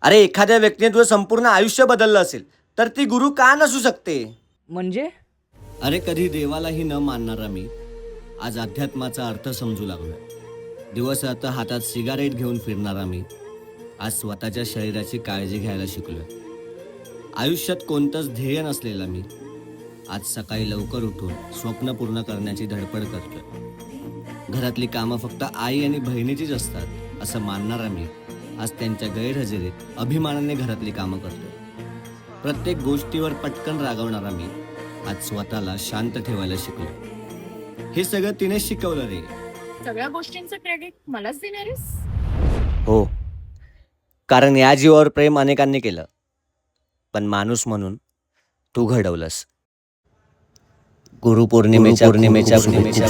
अरे एखाद्या व्यक्तीने तुझं संपूर्ण आयुष्य बदललं असेल तर ती गुरु का नसू शकते? म्हणजे अरे कधी देवालाही न मानणारा मी आज अध्यात्माचा अर्थ समजू लागलोय. दिवसात हातात सिगारेट घेऊन फिरणारा मी आज स्वतःच्या शरीराची काळजी घ्यायला शिकलोय. आयुष्यात कोणतंच ध्येय नसलेला मी आज सकाळी लवकर उठून स्वप्न पूर्ण करण्याची धडपड करतोय. घरातली कामं फक्त आई आणि बहिणीचीच असतात असं मानणारा मी आज त्यांच्या गैरहजेरीत अभिमानाने घरातली कामं करतोय. प्रत्येक गोष्टीवर पटकन रागवणारा मी आज स्वतःला शांत ठेवायला शिकलो. हे सगळं तिने शिकवलं रे. सगळ्या गोष्टींचं क्रेडिट मलाच देणार आहेस? हो, कारण या जीवावर प्रेम अनेकांनी केलं, पण माणूस म्हणून तू घडवलंस. गुरुपौर्णिमेच्या शुभेच्छा.